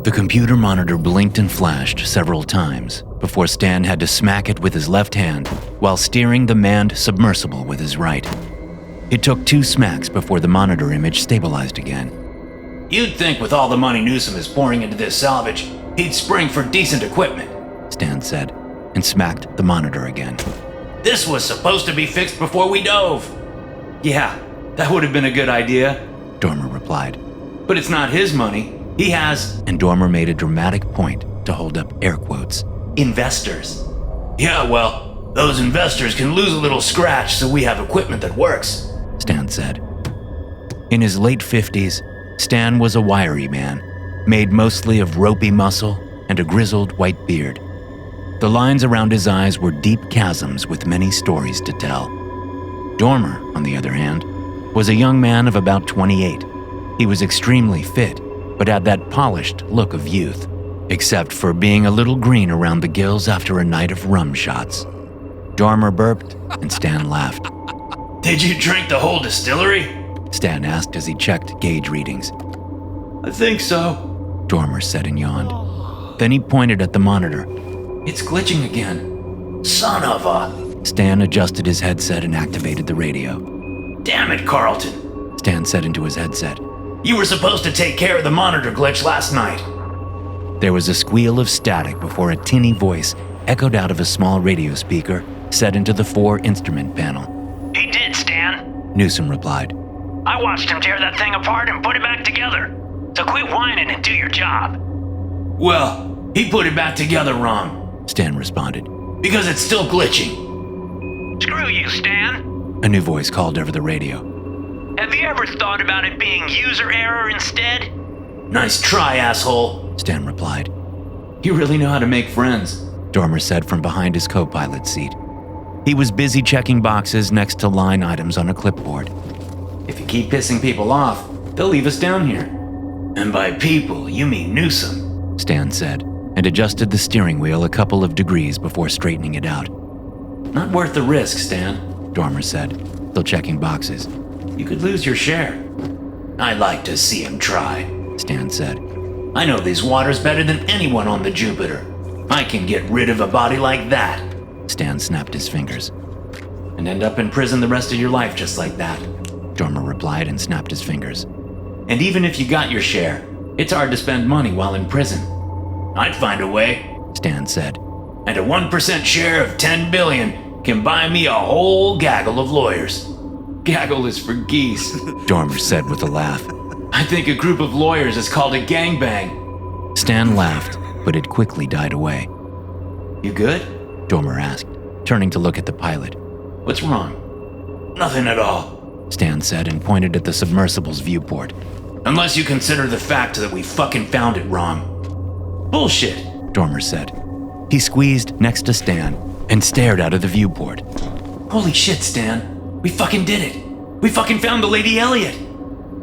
The computer monitor blinked and flashed several times before Stan had to smack it with his left hand while steering the manned submersible with his right. It took 2 smacks before the monitor image stabilized again. You'd think with all the money Newsom is pouring into this salvage, he'd spring for decent equipment, Stan said, and smacked the monitor again. This was supposed to be fixed before we dove. Yeah, that would have been a good idea, Dormer replied. But it's not his money. He has, and Dormer made a dramatic point to hold up air quotes, investors. Yeah, well, those investors can lose a little scratch so we have equipment that works, Stan said. In his late 50s, Stan was a wiry man, made mostly of ropey muscle and a grizzled white beard. The lines around his eyes were deep chasms with many stories to tell. Dormer, on the other hand, was a young man of about 28. He was extremely fit, but had that polished look of youth, except for being a little green around the gills after a night of rum shots. Dormer burped, and Stan laughed. Did you drink the whole distillery? Stan asked as he checked gauge readings. I think so, Dormer said and yawned. Then he pointed at the monitor. It's glitching again. Son of a... Stan adjusted his headset and activated the radio. Damn it, Carlton, Stan said into his headset. You were supposed to take care of the monitor glitch last night. There was a squeal of static before a tinny voice echoed out of a small radio speaker set into the 4-instrument panel. He did, Stan, Newsom replied. I watched him tear that thing apart and put it back together. So quit whining and do your job. Well, he put it back together wrong, Stan responded. Because it's still glitching. Screw you, Stan, a new voice called over the radio. Have you ever thought about it being user error instead? Nice try, asshole, Stan replied. You really know how to make friends, Dormer said from behind his co-pilot seat. He was busy checking boxes next to line items on a clipboard. If you keep pissing people off, they'll leave us down here. And by people, you mean Newsom, Stan said, and adjusted the steering wheel a couple of degrees before straightening it out. Not worth the risk, Stan, Dormer said, still checking boxes. You could lose your share. I'd like to see him try, Stan said. I know these waters better than anyone on the Jupiter. I can get rid of a body like that. Stan snapped his fingers. And end up in prison the rest of your life just like that, Dormer replied and snapped his fingers. And even if you got your share, it's hard to spend money while in prison. I'd find a way, Stan said. And a 1% share of 10 billion can buy me a whole gaggle of lawyers. Gaggle is for geese, Dormer said with a laugh. I think a group of lawyers is called a gangbang. Stan laughed, but it quickly died away. You good? Dormer asked, turning to look at the pilot. What's wrong? Nothing at all, Stan said and pointed at the submersible's viewport. Unless you consider the fact that we fucking found it wrong. Bullshit, Dormer said. He squeezed next to Stan and stared out of the viewport. Holy shit, Stan. We fucking did it. We fucking found the Lady Elliot.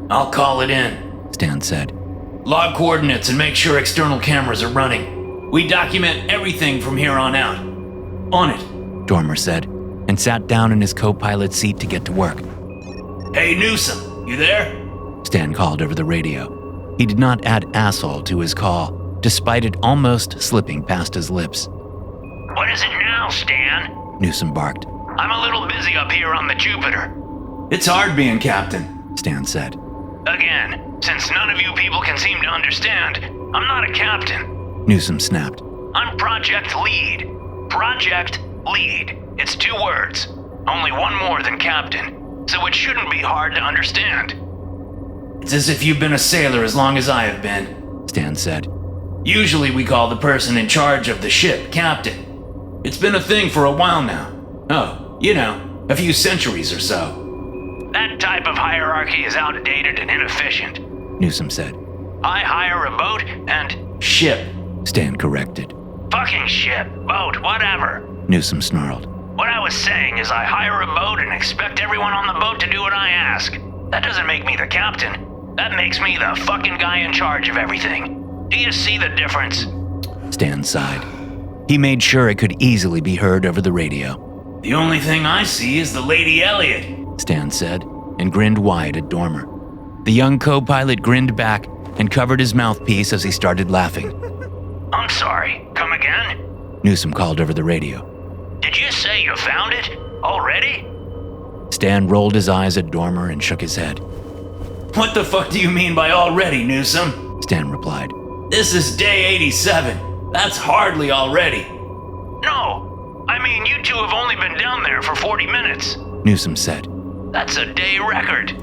I'll call it in, Stan said. Log coordinates and make sure external cameras are running. We document everything from here on out. On it, Dormer said, and sat down in his co-pilot seat to get to work. Hey, Newsom, you there? Stan called over the radio. He did not add asshole to his call, despite it almost slipping past his lips. What is it now, Stan? Newsom barked. I'm a little busy up here on the Jupiter. It's hard being captain, Stan said. Again, since none of you people can seem to understand, I'm not a captain. Newsom snapped. I'm project lead. Project lead. It's 2 words. Only one more than captain, so it shouldn't be hard to understand. It's as if you've been a sailor as long as I have been, Stan said. Usually we call the person in charge of the ship captain. It's been a thing for a while now. Oh, you know, a few centuries or so. That type of hierarchy is outdated and inefficient, Newsom said. I hire a boat and... Ship, Stan corrected. Fucking ship, boat, whatever. Newsom snarled. What I was saying is I hire a boat and expect everyone on the boat to do what I ask. That doesn't make me the captain. That makes me the fucking guy in charge of everything. Do you see the difference? Stan sighed. He made sure it could easily be heard over the radio. The only thing I see is the Lady Elliot, Stan said, and grinned wide at Dormer. The young co-pilot grinned back and covered his mouthpiece as he started laughing. I'm sorry, come again? Newsom called over the radio. Did you say you found it? Already? Stan rolled his eyes at Dormer and shook his head. What the fuck do you mean by already, Newsom? Stan replied. This is day 87. That's hardly already. No, I mean you two have only been down there for 40 minutes. Newsom said. That's a day record.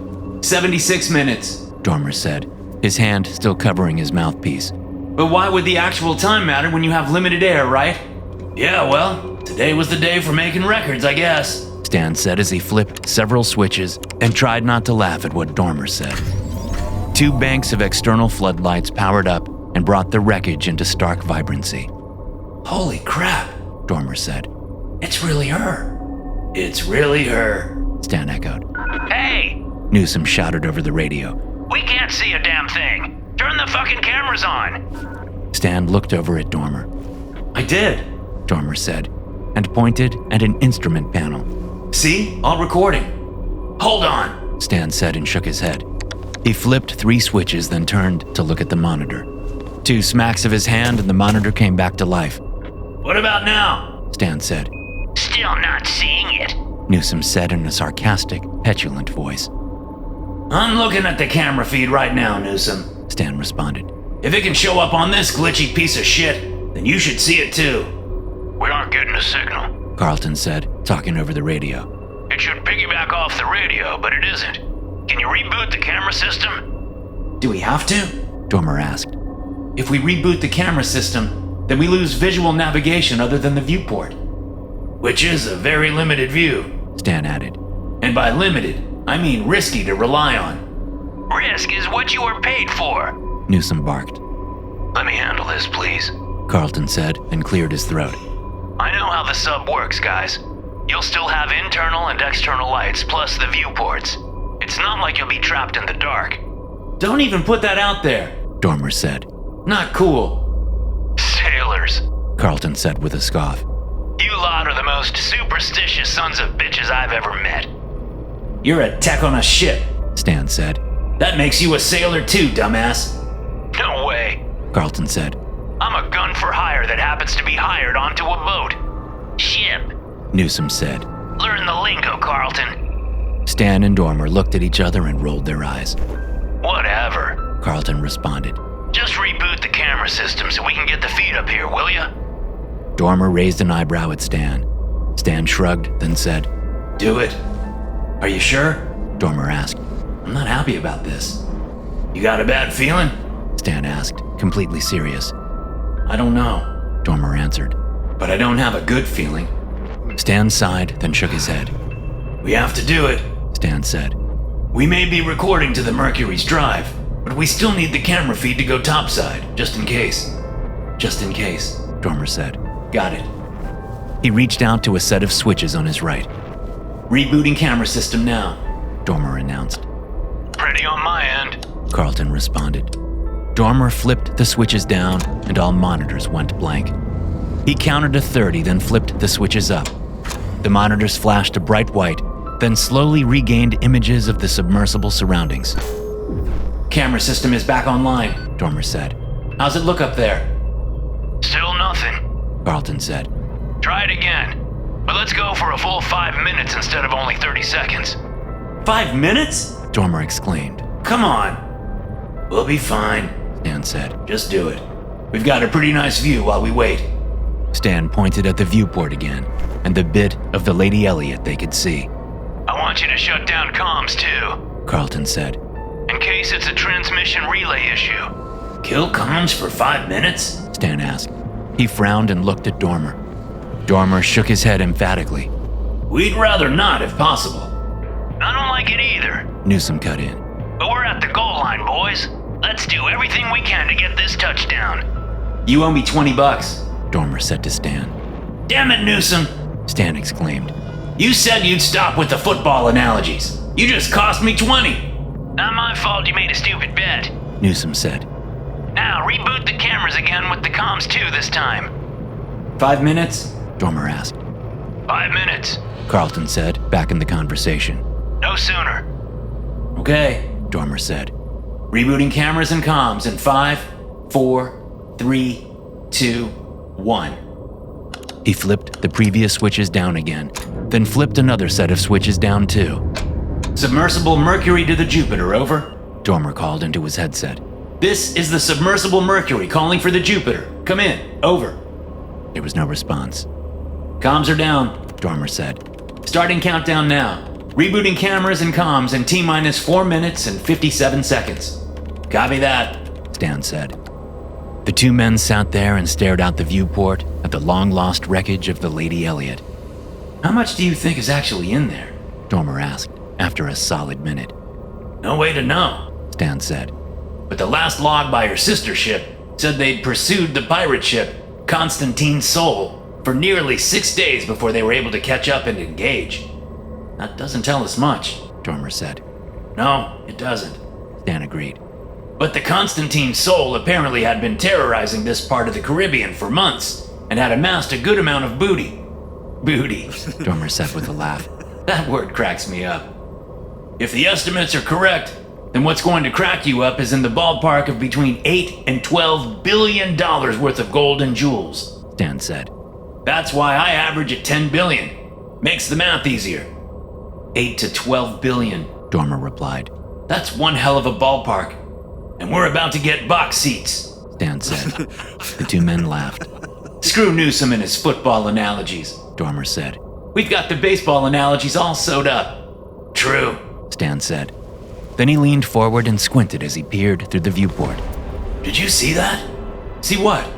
76 minutes, Dormer said, his hand still covering his mouthpiece. But why would the actual time matter when you have limited air, right? Yeah, well, today was the day for making records, I guess. Stan said as he flipped several switches and tried not to laugh at what Dormer said. 2 banks of external floodlights powered up and brought the wreckage into stark vibrancy. Holy crap, Dormer said. It's really her. It's really her, Stan echoed. Hey! Newsom shouted over the radio. We can't see a damn thing. Turn the fucking cameras on. Stan looked over at Dormer. I did, Dormer said, and pointed at an instrument panel. See? All recording. Hold on, Stan said and shook his head. He flipped 3 switches, then turned to look at the monitor. 2 smacks of his hand and the monitor came back to life. What about now? Stan said. Still not seeing it. Newsom said in a sarcastic, petulant voice. I'm looking at the camera feed right now, Newsom, Stan responded. If it can show up on this glitchy piece of shit, then you should see it too. We aren't getting a signal, Carlton said, talking over the radio. It should piggyback off the radio, but it isn't. Can you reboot the camera system? Do we have to? Dormer asked. If we reboot the camera system, then we lose visual navigation other than the viewport. Which is a very limited view, Stan added. And by limited, I mean risky to rely on. Risk is what you are paid for. Newsom barked. Let me handle this, please. Carlton said and cleared his throat. I know how the sub works, guys. You'll still have internal and external lights, plus the viewports. It's not like you'll be trapped in the dark. Don't even put that out there, Dormer said. Not cool. Sailors, Carlton said with a scoff. You lot are the most superstitious sons of bitches I've ever met. You're a tech on a ship, Stan said. That makes you a sailor too, dumbass. No way. Carlton said. I'm a gun for hire that happens to be hired onto a boat. Ship. Newsom said. Learn the lingo, Carlton. Stan and Dormer looked at each other and rolled their eyes. Whatever, Carlton responded. Just reboot the camera system so we can get the feed up here, will ya? Dormer raised an eyebrow at Stan. Stan shrugged, then said, Do it. Are you sure? Dormer asked. I'm not happy about this. You got a bad feeling? Stan asked, completely serious. I don't know, Dormer answered. But I don't have a good feeling. Stan sighed, then shook his head. We have to do it, Stan said. We may be recording to the Mercury's drive, but we still need the camera feed to go topside, just in case. Just in case, Dormer said. Got it. He reached out to a set of switches on his right. Rebooting camera system now, Dormer announced. Ready on my end. Carlton responded. Dormer flipped the switches down and all monitors went blank. He counted to 30, then flipped the switches up. The monitors flashed a bright white, then slowly regained images of the submersible surroundings. Camera system is back online, Dormer said. How's it look up there? Still nothing. Carlton said. Try it again. But let's go for a full 5 minutes instead of only 30 seconds. 5 minutes? Dormer exclaimed. Come on. We'll be fine, Stan said. Just do it. We've got a pretty nice view while we wait. Stan pointed at the viewport again, and the bit of the Lady Elliot they could see. I want you to shut down comms too, Carlton said. in case it's a transmission relay issue. Kill comms for 5 minutes? Stan asked. He frowned and looked at Dormer. Dormer shook his head emphatically. We'd rather not if possible. I don't like it either, Newsom cut in. but we're at the goal line, boys. Let's do everything we can to get this touchdown. You owe me $20, Dormer said to Stan. Damn it, Newsom. Stan exclaimed. You said you'd stop with the football analogies. You just cost me 20. Not my fault you made a stupid bet. Newsom said. Now reboot the cameras again with the comms too this time. 5 minutes? Dormer asked. 5 minutes. Carlton said, back in the conversation. No sooner. Okay. Dormer said. Rebooting cameras and comms in 5, 4, 3, 2, 1. He flipped the previous switches down again, then flipped another set of switches down too. Submersible Mercury to the Jupiter, over. Dormer called into his headset. This is the submersible Mercury calling for the Jupiter. Come in, over. There was no response. Comms are down, Dormer said. Starting countdown now. Rebooting cameras and comms in T-minus 4 minutes and 57 seconds. Copy that, Stan said. The two men sat there and stared out the viewport at the long-lost wreckage of the Lady Elliot. How much do you think is actually in there? Dormer asked after a solid minute. No way to know, Stan said. but the last log by her sister ship said they'd pursued the pirate ship, Constantine's Soul, for nearly 6 days before they were able to catch up and engage. That doesn't tell us much. Dormer said. No, it doesn't. Stan agreed. But the Constantine Soul apparently had been terrorizing this part of the Caribbean for months and had amassed a good amount of booty. Booty, Dormer said with a laugh. that word cracks me up. If the estimates are correct, then what's going to crack you up is in the ballpark of between $8 and $12 billion worth of gold and jewels, Stan said. That's why I average at 10 billion. Makes the math easier. 8 to 12 billion. Dormer replied. That's one hell of a ballpark. And we're about to get box seats, Stan said. The two men laughed. Screw Newsom and his football analogies. Dormer said. We've got the baseball analogies all sewed up. True, Stan said. Then he leaned forward and squinted as he peered through the viewport. Did you see that? See what?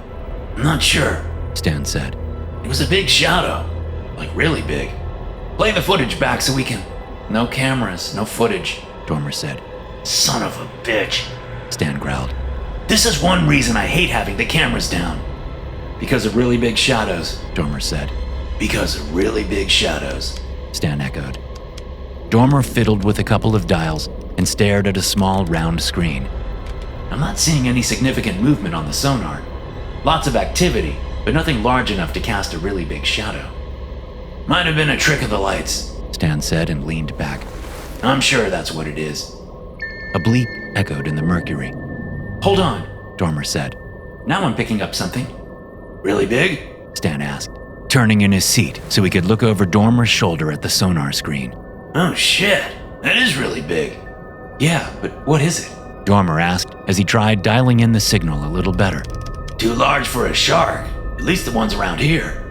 I'm not sure. Stan said. It was a big shadow. Like really big. Play the footage back so we can... No cameras, no footage. Dormer said. Son of a bitch. Stan growled. This is one reason I hate having the cameras down. Because of really big shadows. Dormer said. Because of really big shadows. Stan echoed. Dormer fiddled with a couple of dials and stared at a small round screen. I'm not seeing any significant movement on the sonar. Lots of activity, but nothing large enough to cast a really big shadow. Might have been a trick of the lights, Stan said and leaned back. I'm sure that's what it is. A bleep echoed in the Mercury. Hold on, Dormer said. now I'm picking up something. Really big? Stan asked, turning in his seat so he could look over Dormer's shoulder at the sonar screen. Oh shit, that is really big. Yeah, but what is it? Dormer asked as he tried dialing in the signal a little better. Too large for a shark, at least the ones around here.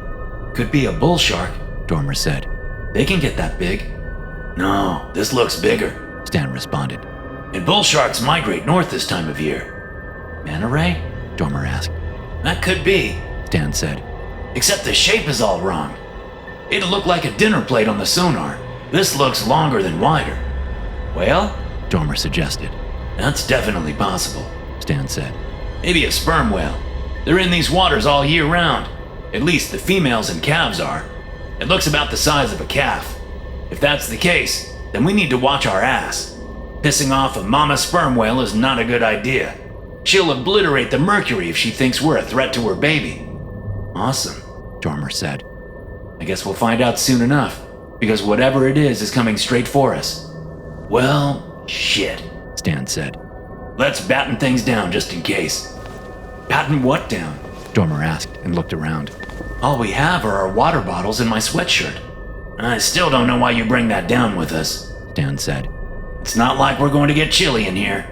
Could be a bull shark, Dormer said. They can get that big. No, this looks bigger, Stan responded. And bull sharks migrate north this time of year. Manta ray? Dormer asked. That could be, Stan said. except the shape is all wrong. It'll look like a dinner plate on the sonar. This looks longer than wider. Well, Dormer suggested. that's definitely possible. Stan said. Maybe a sperm whale. They're in these waters all year round. At least the females and calves are. It looks about the size of a calf. If that's the case, then we need to watch our ass. Pissing off a mama sperm whale is not a good idea. She'll obliterate the Mercury if she thinks we're a threat to her baby. Awesome, Dormer said. I guess we'll find out soon enough, because whatever it is coming straight for us. Well, shit, Stan said. Let's batten things down just in case. Batten what down? Dormer asked and looked around. All we have are our water bottles and my sweatshirt. I still don't know why you bring that down with us, Stan said. It's not like we're going to get chilly in here.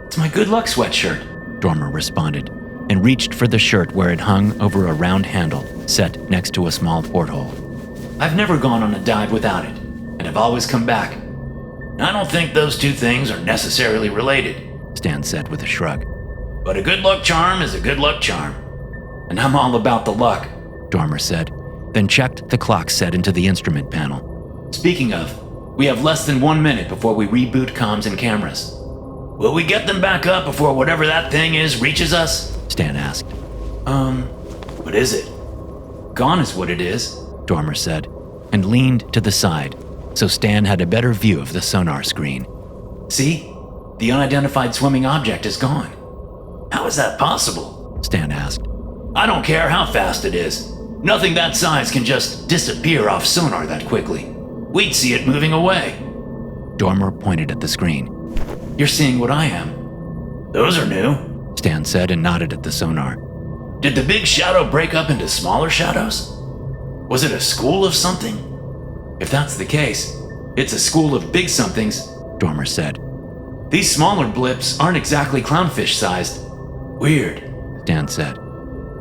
It's my good luck sweatshirt, Dormer responded and reached for the shirt where it hung over a round handle set next to a small porthole. I've never gone on a dive without it, and I've always come back. I don't think those two things are necessarily related, Stan said with a shrug. but a good luck charm is a good luck charm. And I'm all about the luck. Dormer said, then checked the clock set into the instrument panel. Speaking of, we have less than 1 minute before we reboot comms and cameras. Will we get them back up before whatever that thing is reaches us? Stan asked. What is it? Gone is what it is. Dormer said, and leaned to the side so Stan had a better view of the sonar screen. See? The unidentified swimming object is gone. How is that possible? Stan asked. I don't care how fast it is. Nothing that size can just disappear off sonar that quickly. We'd see it moving away. Dormer pointed at the screen. You're seeing what I am. Those are new, Stan said and nodded at the sonar. Did the big shadow break up into smaller shadows? Was it a school of something? If that's the case, it's a school of big somethings, Dormer said. These smaller blips aren't exactly clownfish-sized. Weird, Stan said.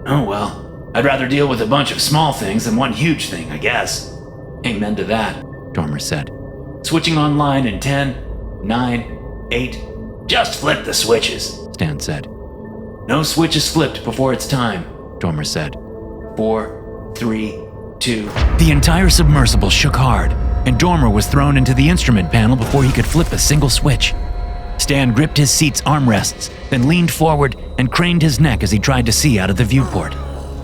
Oh well, I'd rather deal with a bunch of small things than one huge thing, I guess. Amen to that, Dormer said. Switching online in 10, 9, 8. Just flip the switches, Stan said. No switch is flipped before it's time, Dormer said. 4, 3, 2. The entire submersible shook hard, and Dormer was thrown into the instrument panel before he could flip a single switch. Stan gripped his seat's armrests, then leaned forward and craned his neck as he tried to see out of the viewport.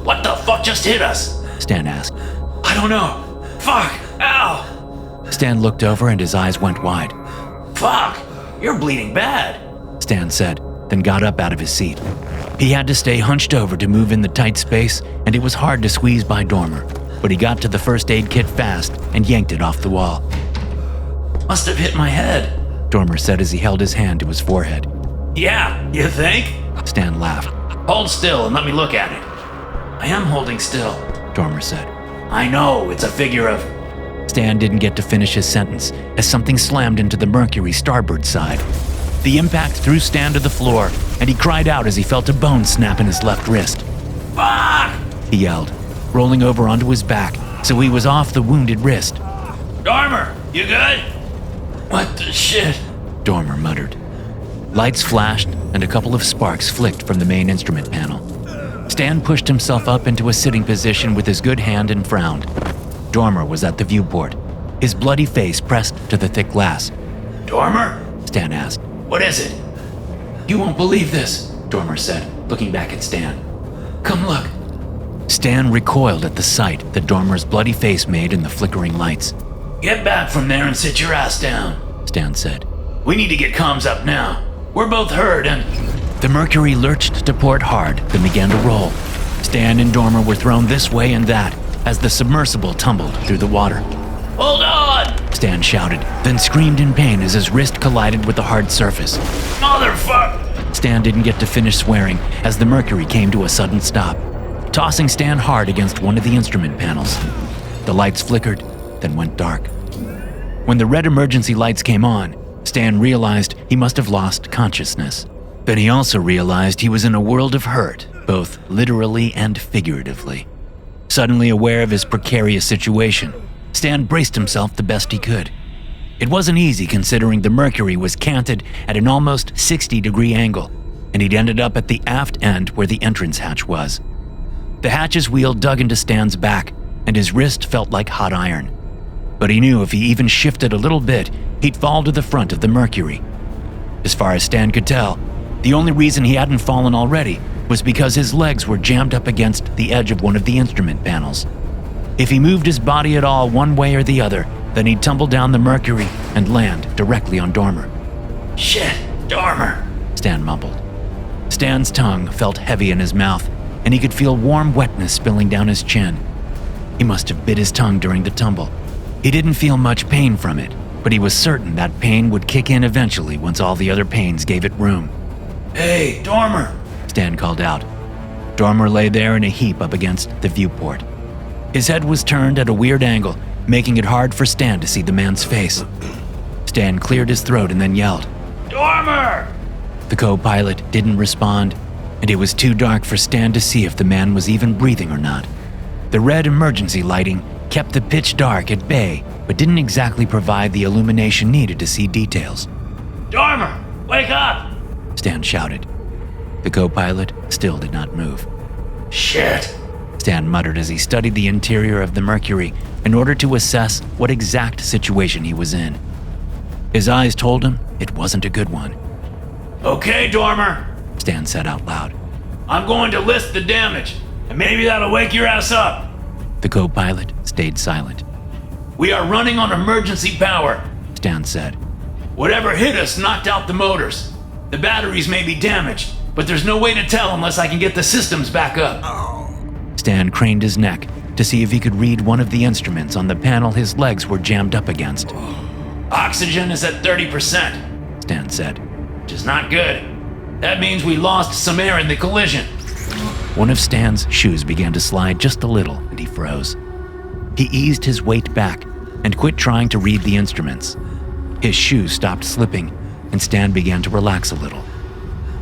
What the fuck just hit us? Stan asked. I don't know. Fuck! Ow! Stan looked over and his eyes went wide. Fuck! You're bleeding bad, Stan said, then got up out of his seat. He had to stay hunched over to move in the tight space, and it was hard to squeeze by Dormer, but he got to the first aid kit fast and yanked it off the wall. Must have hit my head, Dormer said as he held his hand to his forehead. Yeah, you think? Stan laughed. Hold still and let me look at it. I am holding still, Dormer said. I know, it's a figure of... Stan didn't get to finish his sentence as something slammed into the Mercury starboard side. The impact threw Stan to the floor, and he cried out as he felt a bone snap in his left wrist. Fuck! He yelled, rolling over onto his back so he was off the wounded wrist. Dormer, you good? What the shit? Dormer muttered. Lights flashed, and a couple of sparks flicked from the main instrument panel. Stan pushed himself up into a sitting position with his good hand and frowned. Dormer was at the viewport, his bloody face pressed to the thick glass. Dormer? Stan asked. What is it? You won't believe this, Dormer said, looking back at Stan. Come look. Stan recoiled at the sight that Dormer's bloody face made in the flickering lights. Get back from there and sit your ass down, Stan said. We need to get comms up now. We're both hurt and... The Mercury lurched to port hard, then began to roll. Stan and Dormer were thrown this way and that as the submersible tumbled through the water. Hold on! Stan shouted, then screamed in pain as his wrist collided with the hard surface. Motherfucker! Stan didn't get to finish swearing as the Mercury came to a sudden stop, tossing Stan hard against one of the instrument panels. The lights flickered, then went dark. When the red emergency lights came on, Stan realized he must have lost consciousness. But he also realized he was in a world of hurt, both literally and figuratively. Suddenly aware of his precarious situation, Stan braced himself the best he could. It wasn't easy considering the Mercury was canted at an almost 60-degree angle, and he'd ended up at the aft end where the entrance hatch was. The hatch's wheel dug into Stan's back, and his wrist felt like hot iron. But he knew if he even shifted a little bit, he'd fall to the front of the Mercury. As far as Stan could tell, the only reason he hadn't fallen already was because his legs were jammed up against the edge of one of the instrument panels. If he moved his body at all one way or the other, then he'd tumble down the Mercury and land directly on Dormer. Shit, Dormer, Stan mumbled. Stan's tongue felt heavy in his mouth, and he could feel warm wetness spilling down his chin. He must have bit his tongue during the tumble. He didn't feel much pain from it, but he was certain that pain would kick in eventually once all the other pains gave it room. Hey, Dormer, Stan called out. Dormer lay there in a heap up against the viewport. His head was turned at a weird angle, making it hard for Stan to see the man's face. Stan cleared his throat and then yelled. Dormer! The co-pilot didn't respond, and it was too dark for Stan to see if the man was even breathing or not. The red emergency lighting kept the pitch dark at bay, but didn't exactly provide the illumination needed to see details. Dormer, wake up! Stan shouted. The co-pilot still did not move. Shit, Stan muttered as he studied the interior of the Mercury in order to assess what exact situation he was in. His eyes told him it wasn't a good one. Okay, Dormer, Stan said out loud. I'm going to list the damage, and maybe that'll wake your ass up. The co-pilot stayed silent. We are running on emergency power, Stan said. Whatever hit us knocked out the motors. The batteries may be damaged, but there's no way to tell unless I can get the systems back up. Stan craned his neck to see if he could read one of the instruments on the panel his legs were jammed up against. Oxygen is at 30%, Stan said. which is not good. That means we lost some air in the collision. One of Stan's shoes began to slide just a little, and he froze. He eased his weight back and quit trying to read the instruments. His shoes stopped slipping, and Stan began to relax a little.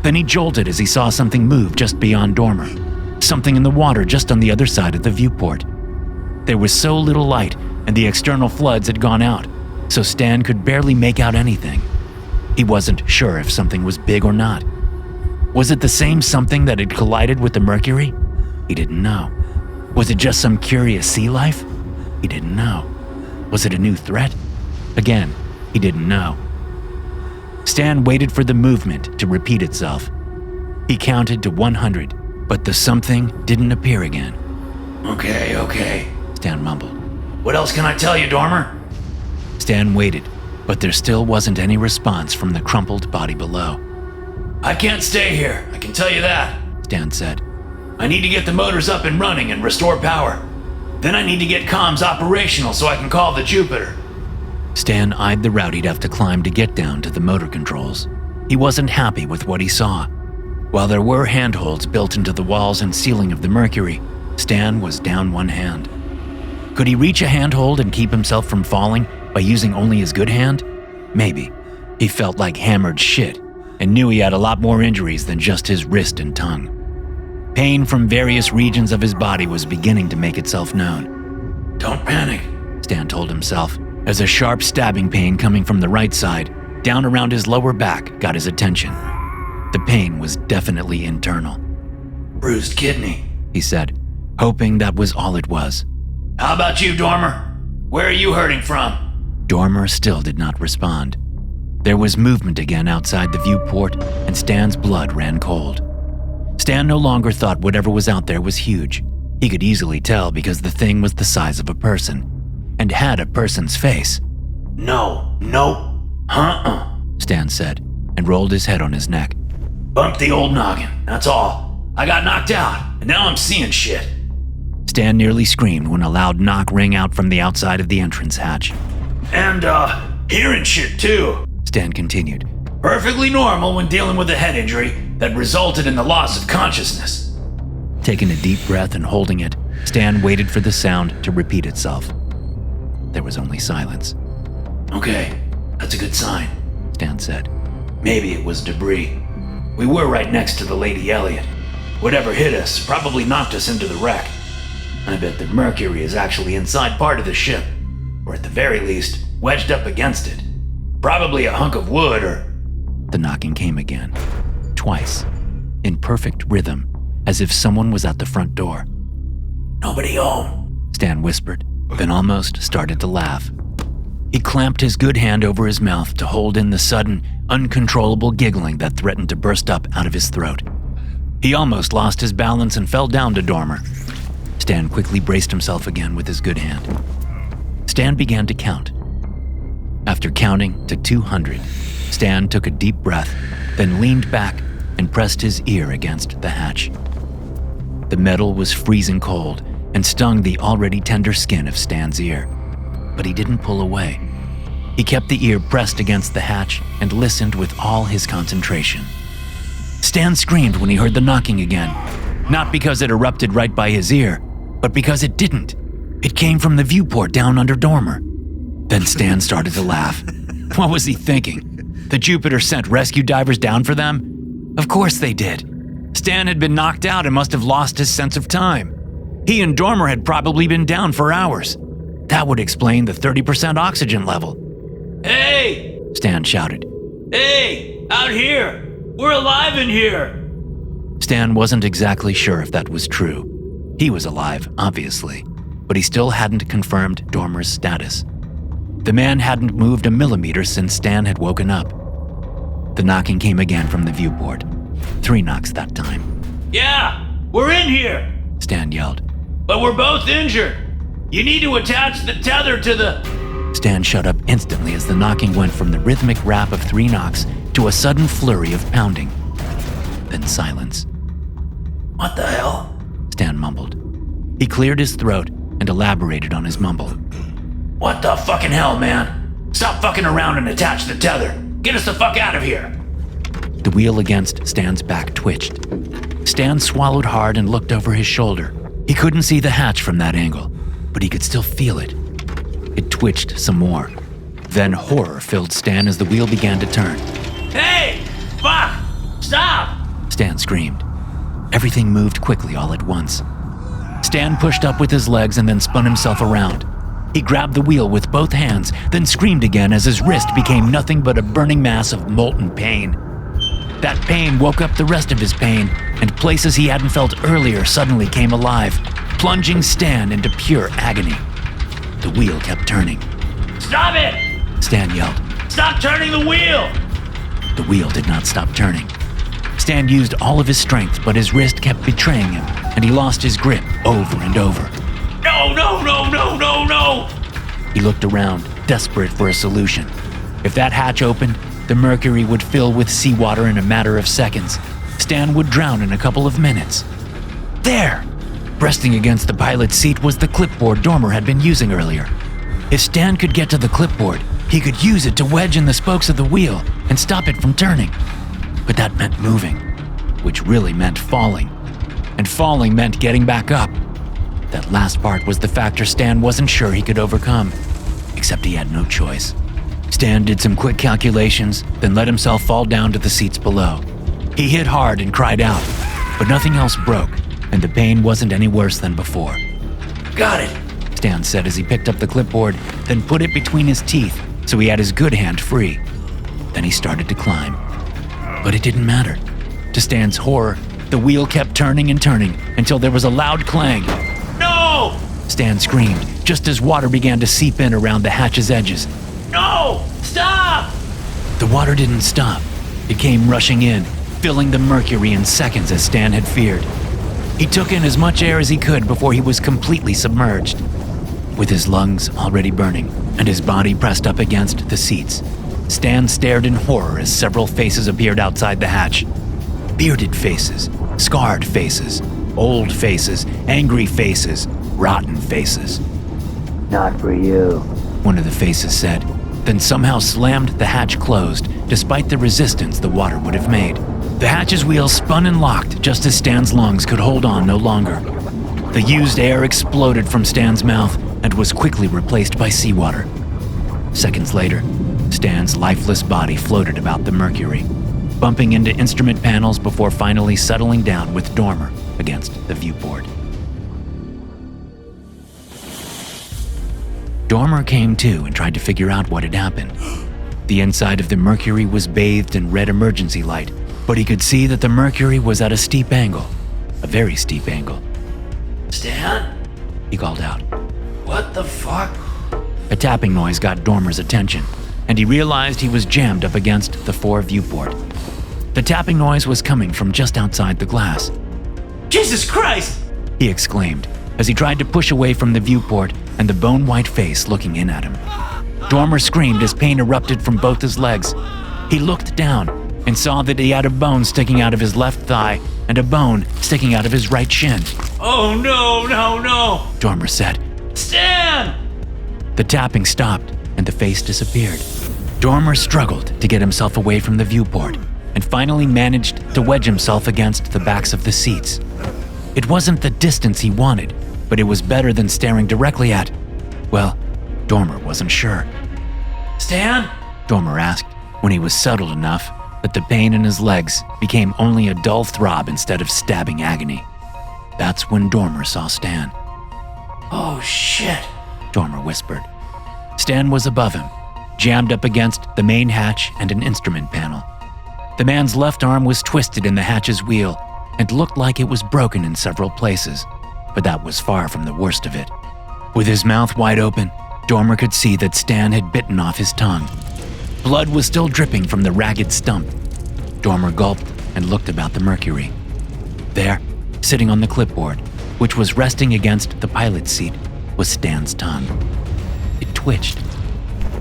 Then he jolted as he saw something move just beyond Dormer, something in the water just on the other side of the viewport. There was so little light, and the external floods had gone out, so Stan could barely make out anything. He wasn't sure if something was big or not. Was it the same something that had collided with the Mercury? He didn't know. Was it just some curious sea life? He didn't know. Was it a new threat? Again, he didn't know. Stan waited for the movement to repeat itself. He counted to 100, but the something didn't appear again. Okay, Stan mumbled. What else can I tell you, Dormer? Stan waited, but there still wasn't any response from the crumpled body below. I can't stay here, I can tell you that, Stan said. I need to get the motors up and running and restore power. Then I need to get comms operational so I can call the Jupiter. Stan eyed the route he'd have to climb to get down to the motor controls. He wasn't happy with what he saw. While there were handholds built into the walls and ceiling of the Mercury, Stan was down one hand. Could he reach a handhold and keep himself from falling by using only his good hand? Maybe. He felt like hammered shit and knew he had a lot more injuries than just his wrist and tongue. Pain from various regions of his body was beginning to make itself known. Don't panic, Stan told himself, as a sharp stabbing pain coming from the right side, down around his lower back, got his attention. The pain was definitely internal. Bruised kidney, he said, hoping that was all it was. How about you, Dormer? Where are you hurting from? Dormer still did not respond. There was movement again outside the viewport, and Stan's blood ran cold. Stan no longer thought whatever was out there was huge. He could easily tell because the thing was the size of a person, and had a person's face. No, Stan said, and rolled his head on his neck. Bumped the old noggin, that's all. I got knocked out, and now I'm seeing shit. Stan nearly screamed when a loud knock rang out from the outside of the entrance hatch. And, hearing shit too, Stan continued. Perfectly normal when dealing with a head injury that resulted in the loss of consciousness. Taking a deep breath and holding it, Stan waited for the sound to repeat itself. There was only silence. Okay, that's a good sign, Stan said. Maybe it was debris. We were right next to the Lady Elliot. Whatever hit us probably knocked us into the wreck. I bet the Mercury is actually inside part of the ship, or at the very least, wedged up against it. Probably a hunk of wood or... The knocking came again, twice, in perfect rhythm, as if someone was at the front door. Nobody home, Stan whispered, then almost started to laugh. He clamped his good hand over his mouth to hold in the sudden, uncontrollable giggling that threatened to burst up out of his throat. He almost lost his balance and fell down to Dormer. Stan quickly braced himself again with his good hand. Stan began to count. After counting to 200, Stan took a deep breath, then leaned back and pressed his ear against the hatch. The metal was freezing cold and stung the already tender skin of Stan's ear, but he didn't pull away. He kept the ear pressed against the hatch and listened with all his concentration. Stan screamed when he heard the knocking again, not because it erupted right by his ear, but because it didn't. It came from the viewport down under Dormer. Then Stan started to laugh. What was he thinking? The Jupiter sent rescue divers down for them? Of course they did. Stan had been knocked out and must have lost his sense of time. He and Dormer had probably been down for hours. That would explain the 30% oxygen level. Hey! Stan shouted. Hey! Out here! We're alive in here! Stan wasn't exactly sure if that was true. He was alive, obviously, but he still hadn't confirmed Dormer's status. The man hadn't moved a millimeter since Stan had woken up. The knocking came again from the viewport. 3 knocks that time. Yeah! We're in here! Stan yelled. But we're both injured! You need to attach the tether to the... Stan shut up instantly as the knocking went from the rhythmic rap of 3 knocks to a sudden flurry of pounding. Then silence. What the hell? Stan mumbled. He cleared his throat and elaborated on his mumble. What the fucking hell, man? Stop fucking around and attach the tether. Get us the fuck out of here. The wheel against Stan's back twitched. Stan swallowed hard and looked over his shoulder. He couldn't see the hatch from that angle, but he could still feel it. It twitched some more. Then horror filled Stan as the wheel began to turn. Hey! Fuck! Stop! Stan screamed. Everything moved quickly all at once. Stan pushed up with his legs and then spun himself around. He grabbed the wheel with both hands, then screamed again as his wrist became nothing but a burning mass of molten pain. That pain woke up the rest of his pain, and places he hadn't felt earlier suddenly came alive, plunging Stan into pure agony. The wheel kept turning. Stop it! Stan yelled. Stop turning the wheel! The wheel did not stop turning. Stan used all of his strength, but his wrist kept betraying him, and he lost his grip over and over. No, no, no, no, no, no! He looked around, desperate for a solution. If that hatch opened, the Mercury would fill with seawater in a matter of seconds. Stan would drown in a couple of minutes. There! Resting against the pilot's seat was the clipboard Dormer had been using earlier. If Stan could get to the clipboard, he could use it to wedge in the spokes of the wheel and stop it from turning. But that meant moving, which really meant falling. And falling meant getting back up. That last part was the factor Stan wasn't sure he could overcome, except he had no choice. Stan did some quick calculations, then let himself fall down to the seats below. He hit hard and cried out, but nothing else broke, and the pain wasn't any worse than before. Got it! Stan said as he picked up the clipboard, then put it between his teeth so he had his good hand free. Then he started to climb. But it didn't matter. To Stan's horror, the wheel kept turning and turning until there was a loud clang. No! Stan screamed just as water began to seep in around the hatch's edges. No! Stop! The water didn't stop. It came rushing in, filling the Mercury in seconds as Stan had feared. He took in as much air as he could before he was completely submerged. With his lungs already burning and his body pressed up against the seats, Stan stared in horror as several faces appeared outside the hatch. Bearded faces, scarred faces, old faces, angry faces, rotten faces. Not for you, one of the faces said, then somehow slammed the hatch closed, despite the resistance the water would have made. The hatch's wheels spun and locked just as Stan's lungs could hold on no longer. The used air exploded from Stan's mouth and was quickly replaced by seawater. Seconds later, Stan's lifeless body floated about the Mercury, bumping into instrument panels before finally settling down with Dormer against the viewport. Dormer came to and tried to figure out what had happened. The inside of the Mercury was bathed in red emergency light, but he could see that the Mercury was at a steep angle, a very steep angle. Stan? He called out. What the fuck? A tapping noise got Dormer's attention, and he realized he was jammed up against the fore viewport. The tapping noise was coming from just outside the glass. Jesus Christ! He exclaimed as he tried to push away from the viewport and the bone-white face looking in at him. Dormer screamed as pain erupted from both his legs. He looked down and saw that he had a bone sticking out of his left thigh and a bone sticking out of his right shin. Oh no, no, no! Dormer said. Stan! The tapping stopped and the face disappeared. Dormer struggled to get himself away from the viewport and finally managed to wedge himself against the backs of the seats. It wasn't the distance he wanted, but it was better than staring directly at, well, Dormer wasn't sure. Stan? Dormer asked when he was settled enough that the pain in his legs became only a dull throb instead of stabbing agony. That's when Dormer saw Stan. Oh shit, Dormer whispered. Stan was above him, jammed up against the main hatch and an instrument panel. The man's left arm was twisted in the hatch's wheel and looked like it was broken in several places, but that was far from the worst of it. With his mouth wide open, Dormer could see that Stan had bitten off his tongue. Blood was still dripping from the ragged stump. Dormer gulped and looked about the Mercury. There, sitting on the clipboard, which was resting against the pilot's seat, was Stan's tongue. It twitched.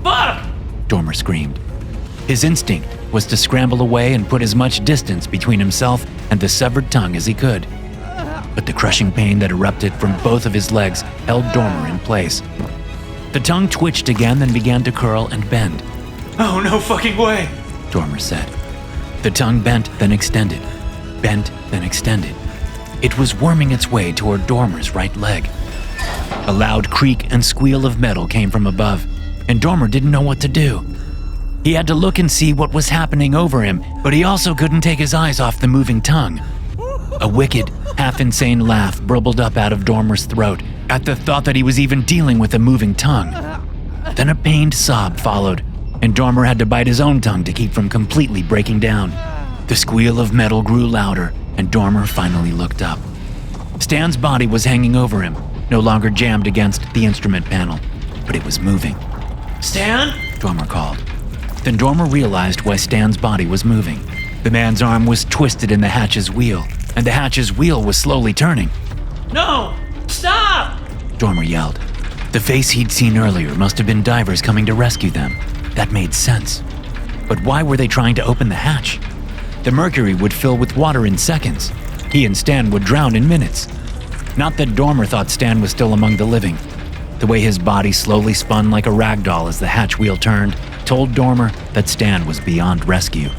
fuck! Dormer screamed. His instinct was to scramble away and put as much distance between himself and the severed tongue as he could. But the crushing pain that erupted from both of his legs held Dormer in place. The tongue twitched again, then began to curl and bend. Oh, no fucking way! Dormer said. The tongue bent, then extended. Bent, then extended. It was worming its way toward Dormer's right leg. A loud creak and squeal of metal came from above, and Dormer didn't know what to do. He had to look and see what was happening over him, but he also couldn't take his eyes off the moving tongue. A wicked, half-insane laugh burbled up out of Dormer's throat at the thought that he was even dealing with a moving tongue. Then a pained sob followed, and Dormer had to bite his own tongue to keep from completely breaking down. The squeal of metal grew louder, and Dormer finally looked up. Stan's body was hanging over him, no longer jammed against the instrument panel, but it was moving. Stan? Dormer called. Then Dormer realized why Stan's body was moving. The man's arm was twisted in the hatch's wheel, and the hatch's wheel was slowly turning. No! Stop! Dormer yelled. The face he'd seen earlier must have been divers coming to rescue them. That made sense. But why were they trying to open the hatch? The Mercury would fill with water in seconds. He and Stan would drown in minutes. Not that Dormer thought Stan was still among the living. The way his body slowly spun like a rag doll as the hatch wheel turned told Dormer that Stan was beyond rescue.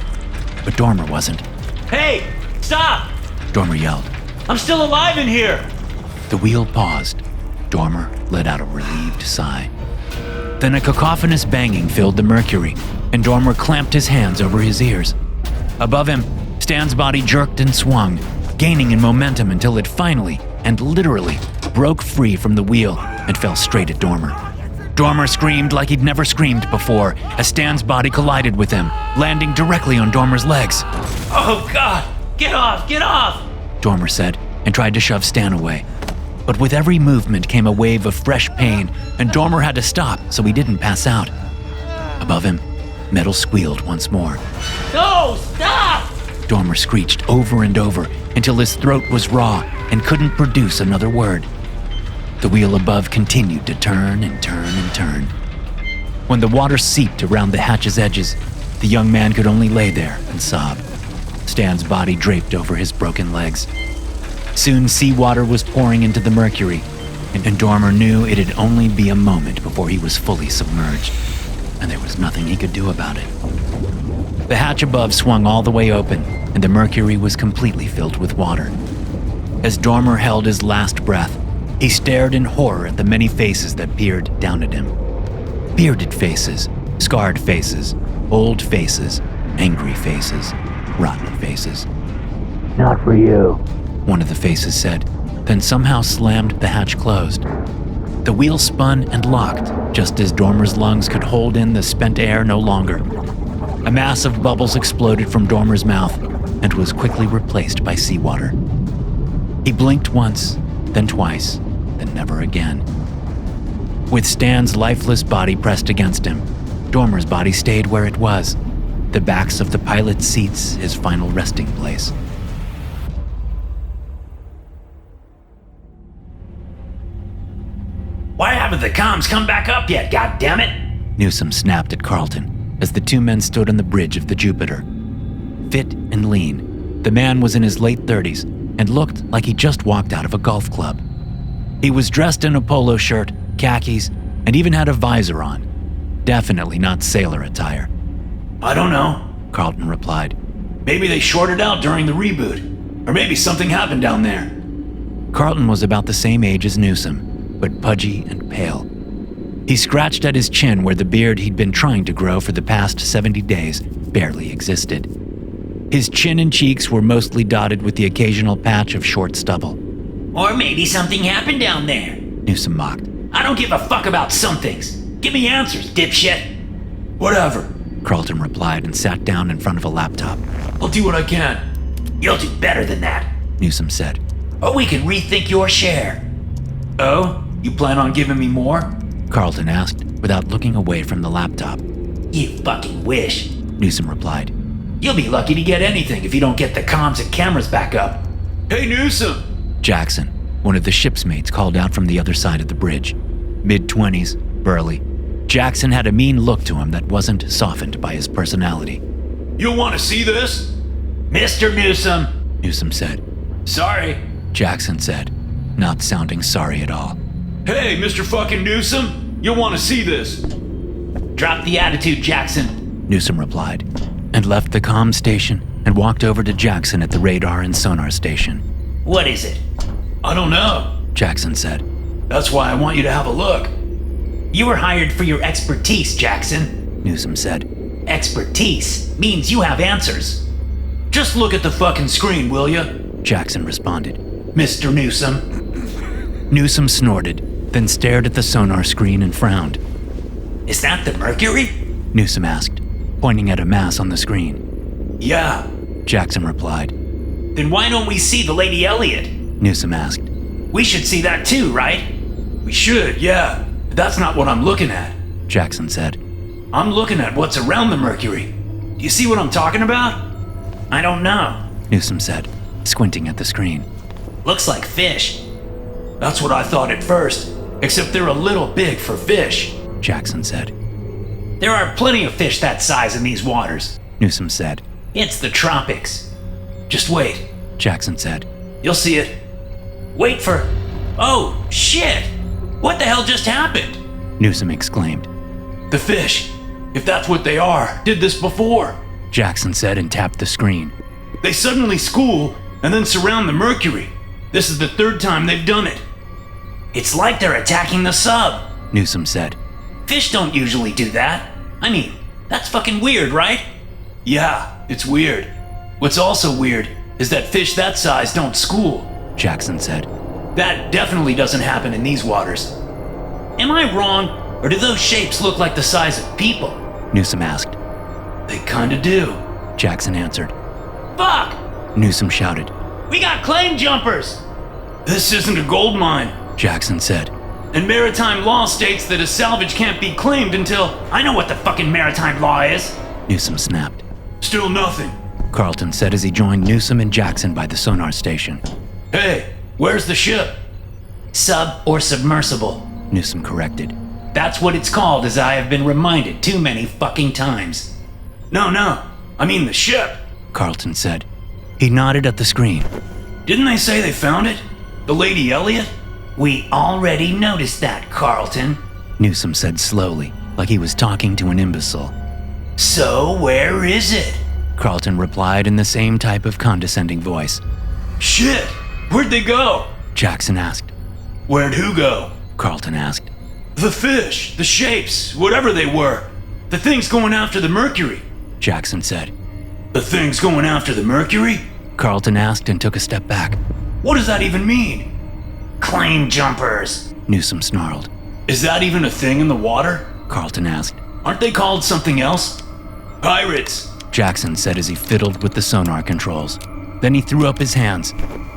But Dormer wasn't. Hey! Stop! Dormer yelled. I'm still alive in here! The wheel paused. Dormer let out a relieved sigh. Then a cacophonous banging filled the Mercury, and Dormer clamped his hands over his ears. Above him, Stan's body jerked and swung, gaining in momentum until it finally, and literally, broke free from the wheel and fell straight at Dormer. Dormer screamed like he'd never screamed before as Stan's body collided with him, landing directly on Dormer's legs. Oh God! Get off! Get off! Dormer said, and tried to shove Stan away. But with every movement came a wave of fresh pain, and Dormer had to stop so he didn't pass out. Above him, metal squealed once more. No! Stop! Dormer screeched over and over until his throat was raw and couldn't produce another word. The wheel above continued to turn and turn and turn. When the water seeped around the hatch's edges, the young man could only lay there and sob. Stan's body draped over his broken legs. Soon seawater was pouring into the Mercury, and Dormer knew it'd only be a moment before he was fully submerged, and there was nothing he could do about it. The hatch above swung all the way open, and the Mercury was completely filled with water. As Dormer held his last breath, he stared in horror at the many faces that peered down at him. Bearded faces, scarred faces, old faces, angry faces, rotten faces. Not for you. One of the faces said, then somehow slammed the hatch closed. The wheel spun and locked, just as Dormer's lungs could hold in the spent air no longer. A mass of bubbles exploded from Dormer's mouth and was quickly replaced by seawater. He blinked once, then twice, then never again. With Stan's lifeless body pressed against him, Dormer's body stayed where it was, the backs of the pilot's seats his final resting place. Why haven't the comms come back up yet, goddammit? Newsom snapped at Carlton as the two men stood on the bridge of the Jupiter. Fit and lean, the man was in his late 30s and looked like he just walked out of a golf club. He was dressed in a polo shirt, khakis, and even had a visor on. Definitely not sailor attire. I don't know, Carlton replied. Maybe they shorted out during the reboot. Or maybe something happened down there. Carlton was about the same age as Newsom, but pudgy and pale. He scratched at his chin where the beard he'd been trying to grow for the past 70 days barely existed. His chin and cheeks were mostly dotted with the occasional patch of short stubble. Or maybe something happened down there. Newsom mocked. I don't give a fuck about some things. Give me answers, dipshit. Whatever, Carlton replied and sat down in front of a laptop. I'll do what I can. You'll do better than that. Newsom said. Or we can rethink your share. Oh? You plan on giving me more? Carlton asked, without looking away from the laptop. You fucking wish. Newsom replied. You'll be lucky to get anything if you don't get the comms and cameras back up. Hey, Newsom! Jackson, one of the ship's mates, called out from the other side of the bridge. Mid-20s, burly. Jackson had a mean look to him that wasn't softened by his personality. You'll want to see this? Mr. Newsom, Newsom said. Sorry. Jackson said, not sounding sorry at all. Hey, Mr. fucking Newsom, you'll want to see this. Drop the attitude, Jackson. Newsom replied. and left the comm station and walked over to Jackson at the radar and sonar station. What is it? I don't know, Jackson said. That's why I want you to have a look. You were hired for your expertise, Jackson. Newsom said. Expertise means you have answers. Just look at the fucking screen, will ya? Jackson responded. Mr. Newsom. Newsom snorted, then stared at the sonar screen and frowned. Is that the Mercury? Newsom asked, pointing at a mass on the screen. Yeah. Jackson replied. Then why don't we see the Lady Elliot? Newsom asked. We should see that too, right? We should, yeah. But that's not what I'm looking at. Jackson said. I'm looking at what's around the Mercury. Do you see what I'm talking about? I don't know. Newsom said, squinting at the screen. Looks like fish. That's what I thought at first, except they're a little big for fish. Jackson said. There are plenty of fish that size in these waters. Newsom said. It's the tropics. Just wait. Jackson said. You'll see it. Wait for... Oh, shit! What the hell just happened? Newsom exclaimed. The fish, if that's what they are, did this before. Jackson said and tapped the screen. They suddenly school and then surround the Mercury. This is the third time they've done it. It's like they're attacking the sub. Newsom said. Fish don't usually do that. I mean, that's fucking weird, right? Yeah, it's weird. What's also weird is that fish that size don't school. Jackson said. That definitely doesn't happen in these waters. Am I wrong, or do those shapes look like the size of people? Newsom asked. They kinda do. Jackson answered. Fuck! Newsom shouted. We got claim jumpers! This isn't a gold mine, Jackson said. and maritime law states that a salvage can't be claimed until... I know what the fucking maritime law is. Newsom snapped. Still nothing. Carlton said as he joined Newsom and Jackson by the sonar station. Hey, where's the ship? Sub or submersible. Newsom corrected. That's what it's called, as I have been reminded too many fucking times. No, I mean the ship. Carlton said. He nodded at the screen. Didn't they say they found it? The Lady Elliot? We already noticed that, Carlton. Newsom said slowly, like he was talking to an imbecile. So where is it? Carlton replied in the same type of condescending voice. Shit! Where'd they go? Jackson asked. Where'd who go? Carlton asked. The fish, the shapes, whatever they were. The thing's going after the Mercury. Jackson said. The thing's going after the Mercury? Carlton asked and took a step back. What does that even mean? Claim jumpers. Newsom snarled. Is that even a thing in the water? Carlton asked. Aren't they called something else? Pirates. Jackson said as he fiddled with the sonar controls. Then he threw up his hands.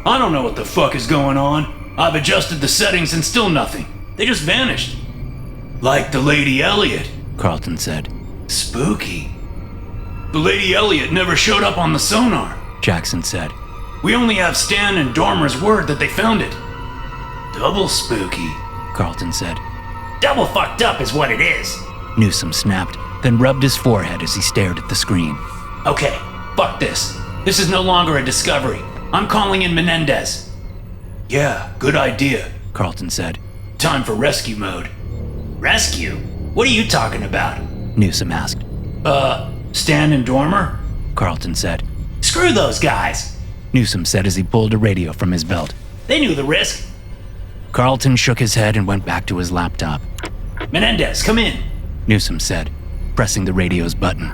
I don't know what the fuck is going on. I've adjusted the settings and still nothing. They just vanished. Like the Lady Elliot. Carlton said. Spooky. The Lady Elliot never showed up on the sonar. Jackson said. We only have Stan and Dormer's word that they found it. Double spooky. Carlton said. Double fucked up is what it is. Newsom snapped, then rubbed his forehead as he stared at the screen. Okay, fuck this. This is no longer a discovery. I'm calling in Menendez. Yeah, good idea, Carlton said. Time for rescue mode. Rescue? What are you talking about? Newsom asked. Stan and Dormer? Carlton said. Screw those guys. Newsom said as he pulled a radio from his belt. They knew the risk. Carlton shook his head and went back to his laptop. Menendez, come in. Newsom said, pressing the radio's button.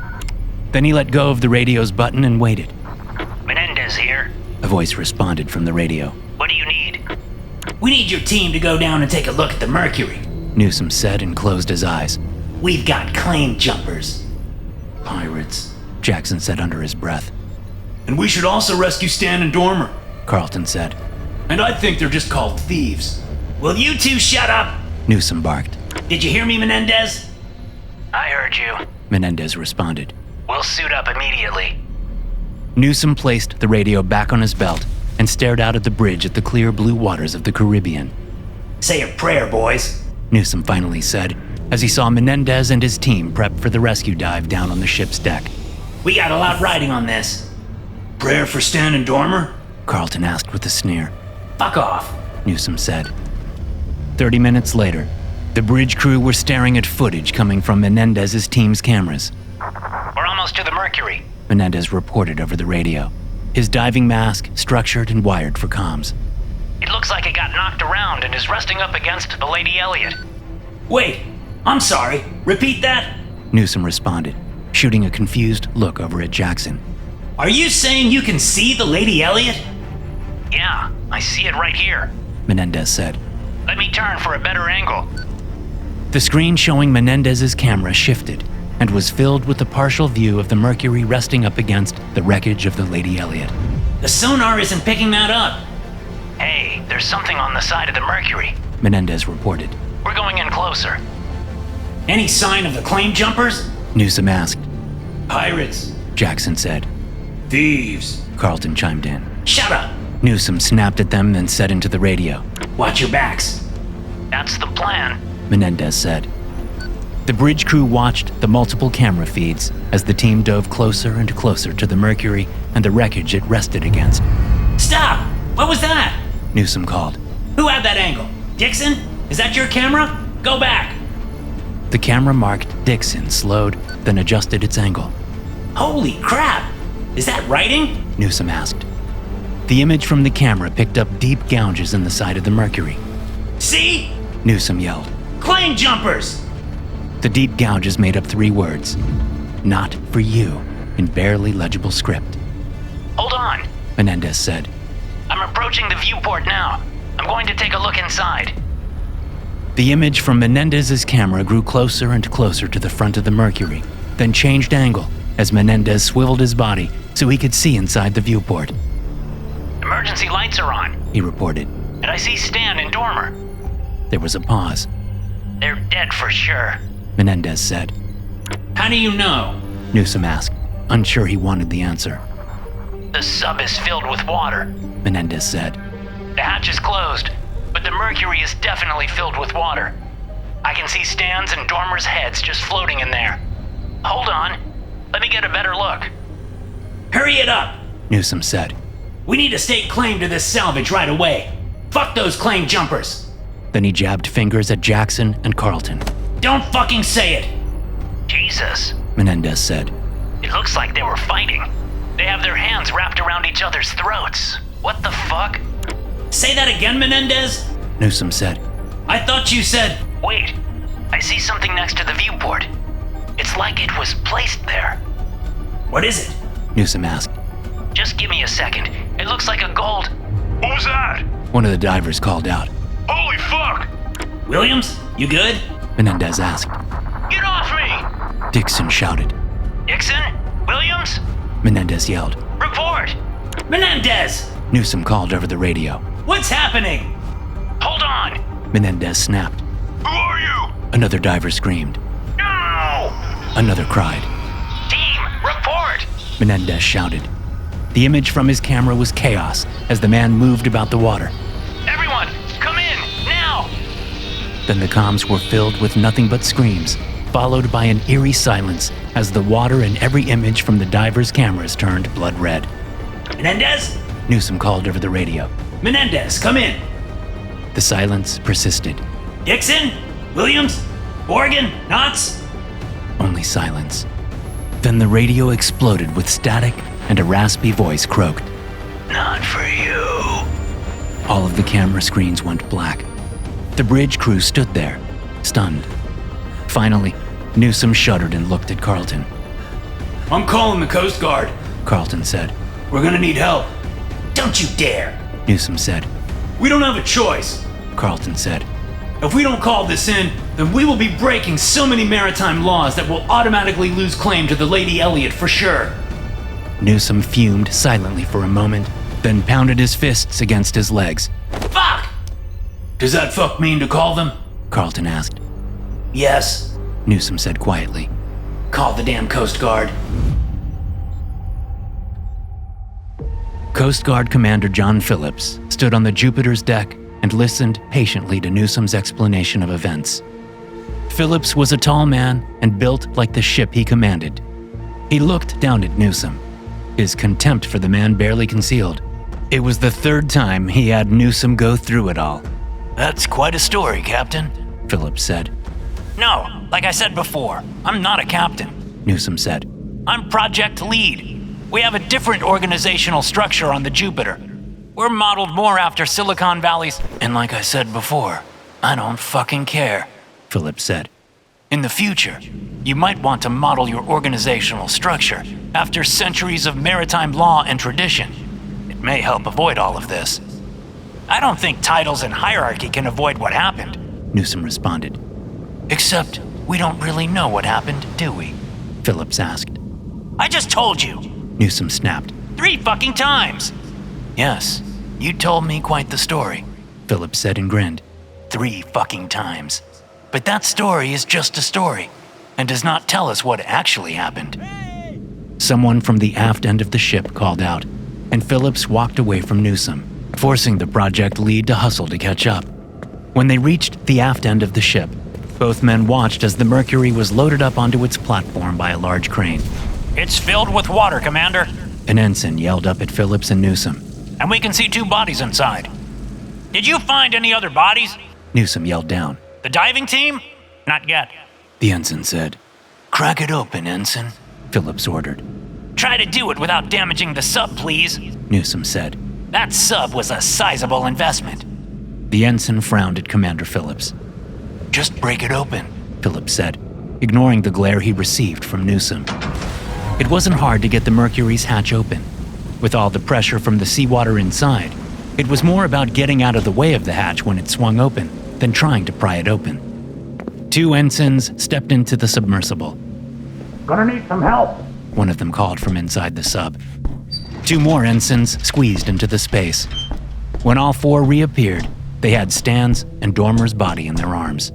Then he let go of the radio's button and waited. Menendez here. A voice responded from the radio. What do you need? We need your team to go down and take a look at the Mercury. Newsom said and closed his eyes. We've got claim jumpers. Pirates. Jackson said under his breath. And we should also rescue Stan and Dormer. Carlton said. And I think they're just called thieves. Will you two shut up? Newsom barked. Did you hear me, Menendez? I heard you. Menendez responded. We'll suit up immediately. Newsom placed the radio back on his belt and stared out at the bridge at the clear blue waters of the Caribbean. Say a prayer, boys. Newsom finally said, as he saw Menendez and his team prep for the rescue dive down on the ship's deck. We got a lot riding on this. Prayer for Stan and Dormer? Carlton asked with a sneer. Fuck off. Newsom said. 30 minutes later, the bridge crew were staring at footage coming from Menendez's team's cameras. We're almost to the Mercury. Menendez reported over the radio, his diving mask structured and wired for comms. It looks like it got knocked around and is resting up against the Lady Elliot. Wait, I'm sorry. Repeat that? Newsom responded, shooting a confused look over at Jackson. Are you saying you can see the Lady Elliot? Yeah, I see it right here. Menendez said. Let me turn for a better angle. The screen showing Menendez's camera shifted and was filled with a partial view of the Mercury resting up against the wreckage of the Lady Elliot. The sonar isn't picking that up. Hey, there's something on the side of the Mercury. Menendez reported. We're going in closer. Any sign of the claim jumpers? Newsom asked. Pirates. Jackson said. Thieves. Carlton chimed in. Shut up. Newsom snapped at them, then said into the radio. Watch your backs. That's the plan. Menendez said. The bridge crew watched the multiple camera feeds as the team dove closer and closer to the Mercury and the wreckage it rested against. Stop! What was that? Newsom called. Who had that angle? Dixon? Is that your camera? Go back. The camera marked Dixon slowed, then adjusted its angle. Holy crap! Is that writing? Newsom asked. The image from the camera picked up deep gouges in the side of the Mercury. See? Newsom yelled. Claim jumpers! The deep gouges made up 3 words. Not for you, in barely legible script. Hold on. Menendez said. I'm approaching the viewport now. I'm going to take a look inside. The image from Menendez's camera grew closer and closer to the front of the Mercury, then changed angle as Menendez swiveled his body so he could see inside the viewport. Emergency lights are on, He reported. and I see Stan and Dormer. There was a pause. They're dead for sure. Menendez said. How do you know? Newsom asked, unsure he wanted the answer. The sub is filled with water. Menendez said. The hatch is closed, but the Mercury is definitely filled with water. I can see Stan's and Dormer's heads just floating in there. Hold on. Let me get a better look. Hurry it up! Newsom said. We need to stake claim to this salvage right away. Fuck those claim jumpers! Then he jabbed fingers at Jackson and Carlton. Don't fucking say it! Jesus. Menendez said. It looks like they were fighting. They have their hands wrapped around each other's throats. What the fuck? Say that again, Menendez? Newsom said. I thought you said... Wait. I see something next to the viewport. It's like it was placed there. What is it? Newsom asked. Just give me a second. It looks like a gold... What was that? One of the divers called out. Holy fuck! Williams, you good? Menendez asked. Get off me! Dixon shouted. Dixon? Williams? Menendez yelled. Report! Menendez! Newsom called over the radio. What's happening? Hold on! Menendez snapped. Who are you? Another diver screamed. No! Another cried. Team, report! Menendez shouted. The image from his camera was chaos as the man moved about the water. Everyone, come in, now! Then the comms were filled with nothing but screams, followed by an eerie silence as the water in every image from the divers' cameras turned blood red. Menendez? Newsom called over the radio. Menendez, come in. The silence persisted. Dixon? Williams? Morgan? Knotts? Only silence. Then the radio exploded with static and a raspy voice croaked. Not for you. All of the camera screens went black. The bridge crew stood there, stunned. Finally, Newsom shuddered and looked at Carlton. I'm calling the Coast Guard. Carlton said. We're gonna need help. Don't you dare. Newsom said. We don't have a choice. Carlton said. If we don't call this in, then we will be breaking so many maritime laws that we'll automatically lose claim to the Lady Elliot for sure. Newsom fumed silently for a moment, then pounded his fists against his legs. Fuck! Does that fuck mean to call them? Carlton asked. Yes. Newsom said quietly. Call the damn Coast Guard. Coast Guard Commander John Phillips stood on the Jupiter's deck and listened patiently to Newsom's explanation of events. Phillips was a tall man and built like the ship he commanded. He looked down at Newsom, his contempt for the man barely concealed. It was the 3rd time he had Newsom go through it all. That's quite a story, Captain. Phillips said. No, like I said before, I'm not a captain. Newsom said. I'm project lead. We have a different organizational structure on the Jupiter. We're modeled more after Silicon Valley's, and like I said before, I don't fucking care, Phillips said. In the future, you might want to model your organizational structure after centuries of maritime law and tradition. It may help avoid all of this. I don't think titles and hierarchy can avoid what happened, Newsom responded. Except we don't really know what happened, do we? Phillips asked. I just told you, Newsom snapped. 3 fucking times! Yes, you told me quite the story, Phillips said and grinned. 3 fucking times. But that story is just a story, and does not tell us what actually happened. Someone from the aft end of the ship called out, and Phillips walked away from Newsom, forcing the project lead to hustle to catch up. When they reached the aft end of the ship, both men watched as the Mercury was loaded up onto its platform by a large crane. It's filled with water, Commander, an ensign yelled up at Phillips and Newsom. And we can see 2 bodies inside. Did you find any other bodies? Newsom yelled down. The diving team? Not yet, the ensign said. Crack it open, Ensign, Phillips ordered. Try to do it without damaging the sub, please, Newsom said. That sub was a sizable investment. The ensign frowned at Commander Phillips. Just break it open, Phillips said, ignoring the glare he received from Newsom. It wasn't hard to get the Mercury's hatch open. With all the pressure from the seawater inside, it was more about getting out of the way of the hatch when it swung open than trying to pry it open. 2 ensigns stepped into the submersible. Gonna need some help, one of them called from inside the sub. 2 more ensigns squeezed into the space. When all 4 reappeared, they had Stan's and Dormer's body in their arms.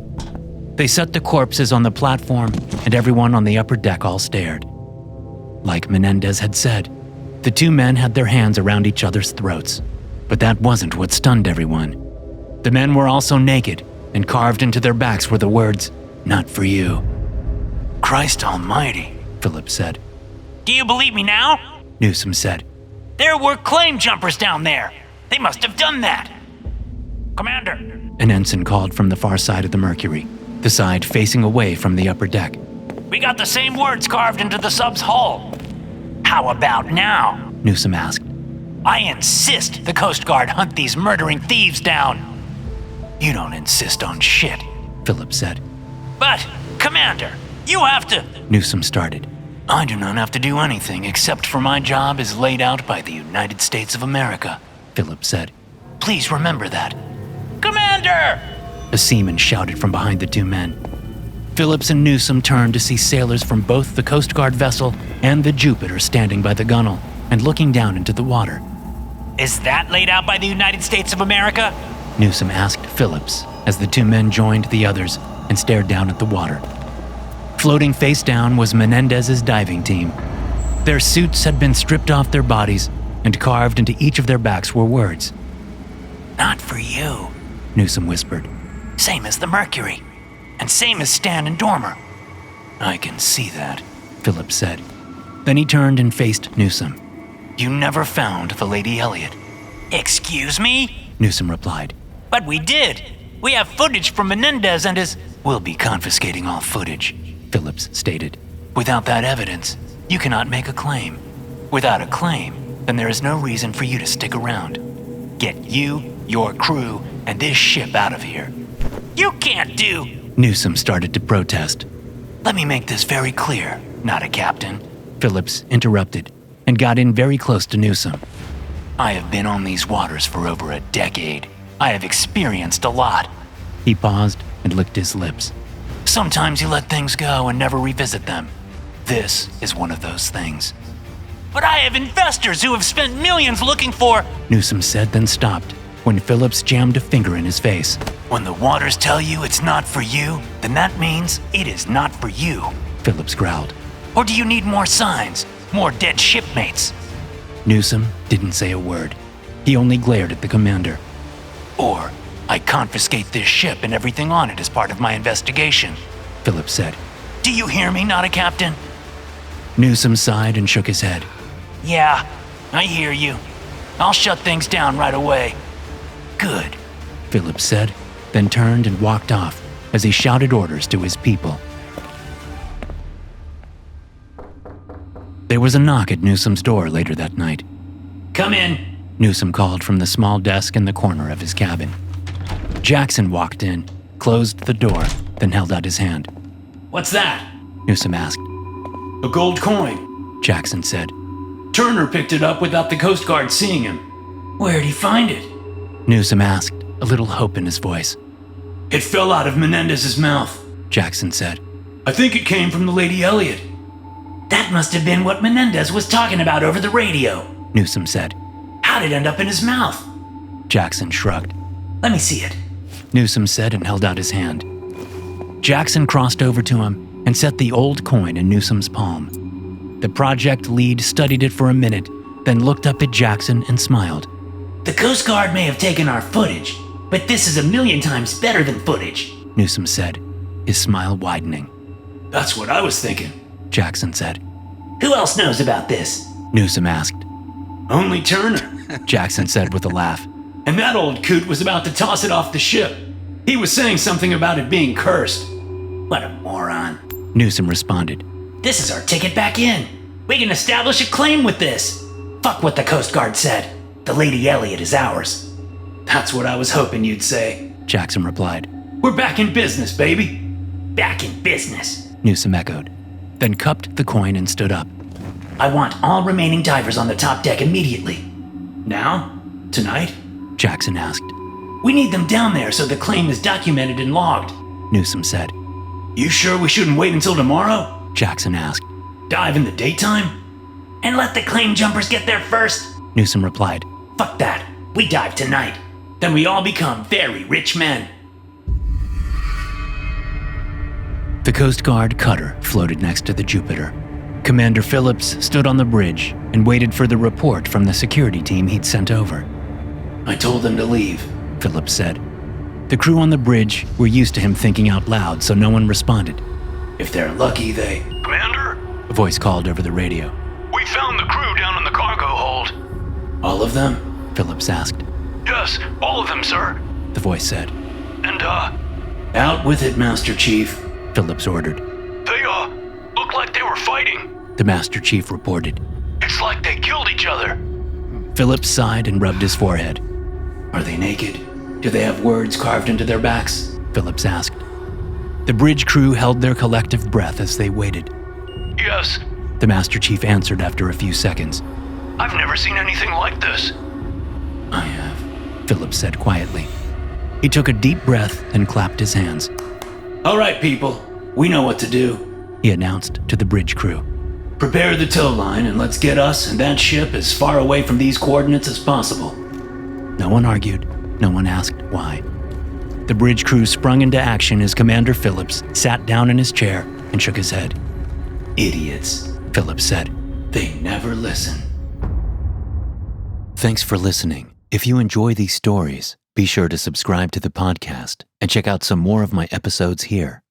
They set the corpses on the platform, and everyone on the upper deck all stared. Like Menendez had said, the 2 men had their hands around each other's throats, but that wasn't what stunned everyone. The men were also naked, and carved into their backs were the words, "Not for you." Christ almighty, Phillips said. Do you believe me now? Newsom said. There were claim jumpers down there. They must have done that. Commander, an ensign called from the far side of the Mercury, the side facing away from the upper deck. We got the same words carved into the sub's hull. How about now? Newsom asked. I insist the Coast Guard hunt these murdering thieves down. You don't insist on shit, Phillips said. But, Commander, you have to... Newsom started. I do not have to do anything except for my job is laid out by the United States of America, Phillips said. Please remember that. Commander! A seaman shouted from behind the 2 men. Phillips and Newsom turned to see sailors from both the Coast Guard vessel and the Jupiter standing by the gunwale and looking down into the water. Is that laid out by the United States of America? Newsom asked Phillips as the 2 men joined the others and stared down at the water. Floating face down was Menendez's diving team. Their suits had been stripped off their bodies, and carved into each of their backs were words. Not for you, Newsom whispered. Same as the Mercury, and same as Stan and Dormer. I can see that, Phillips said. Then he turned and faced Newsom. You never found the Lady Elliot. Excuse me? Newsom replied. But we did. We have footage from Menendez and his... We'll be confiscating all footage, Phillips stated. Without that evidence, you cannot make a claim. Without a claim, then there is no reason for you to stick around. Get you, your crew, and this ship out of here. You can't do... Newsom started to protest. Let me make this very clear, not a captain, Phillips interrupted and got in very close to Newsom. I have been on these waters for over a decade. I have experienced a lot. He paused and licked his lips. Sometimes you let things go and never revisit them. This is one of those things. But I have investors who have spent millions looking for... Newsom said, then stopped when Phillips jammed a finger in his face. When the waters tell you it's not for you, then that means it is not for you, Phillips growled. Or do you need more signs? More dead shipmates? Newsom didn't say a word. He only glared at the commander. Or I confiscate this ship and everything on it as part of my investigation, Phillips said. Do you hear me, not a captain? Newsom sighed and shook his head. Yeah, I hear you. I'll shut things down right away. Good, Phillips said, then turned and walked off as he shouted orders to his people. There was a knock at Newsom's door later that night. Come in. Newsom called from the small desk in the corner of his cabin. Jackson walked in, closed the door, then held out his hand. What's that? Newsom asked. A gold coin, Jackson said. Turner picked it up without the Coast Guard seeing him. Where'd he find it? Newsom asked, a little hope in his voice. It fell out of Menendez's mouth, Jackson said. I think it came from the Lady Elliot. That must have been what Menendez was talking about over the radio, Newsom said. How'd it end up in his mouth? Jackson shrugged. Let me see it, Newsom said and held out his hand. Jackson crossed over to him and set the old coin in Newsom's palm. The project lead studied it for a minute, then looked up at Jackson and smiled. The Coast Guard may have taken our footage, but this is 1,000,000 times better than footage, Newsom said, his smile widening. That's what I was thinking, Jackson said. Who else knows about this? Newsom asked. Only Turner, Jackson said with a laugh. And that old coot was about to toss it off the ship. He was saying something about it being cursed. What a moron, Newsom responded. This is our ticket back in. We can establish a claim with this. Fuck what the Coast Guard said. The Lady Elliot is ours. That's what I was hoping you'd say, Jackson replied. We're back in business, baby. Back in business. Newsom echoed, then cupped the coin and stood up. I want all remaining divers on the top deck immediately. Now? Tonight? Jackson asked. We need them down there so the claim is documented and logged, Newsom said. You sure we shouldn't wait until tomorrow? Jackson asked. Dive in the daytime? And let the claim jumpers get there first. Newsom replied. Fuck that. We dive tonight. Then we all become very rich men. The Coast Guard cutter floated next to the Jupiter. Commander Phillips stood on the bridge and waited for the report from the security team he'd sent over. I told them to leave, Phillips said. The crew on the bridge were used to him thinking out loud, so no one responded. If they're lucky, they... Commander, A voice called over the radio. we found the crew down in the cargo hold. All of them? Phillips asked. Yes, all of them, sir. The voice said. And, Out with it, Master Chief. Phillips ordered. they, looked like they were fighting. The Master Chief reported. It's like they killed each other. Phillips sighed and rubbed his forehead. Are they naked? Do they have words carved into their backs? Phillips asked. The bridge crew held their collective breath as they waited. Yes, The Master Chief answered after a few seconds. I've never seen anything like this. I have. Phillips said quietly. He took a deep breath and clapped his hands. All right, people. We know what to do. He announced to the bridge crew. Prepare the tow line and let's get us and that ship as far away from these coordinates as possible. No one argued. No one asked why. The bridge crew sprung into action as Commander Phillips sat down in his chair and shook his head. Idiots. Phillips said. They never listen. Thanks for listening. If you enjoy these stories, be sure to subscribe to the podcast and check out some more of my episodes here.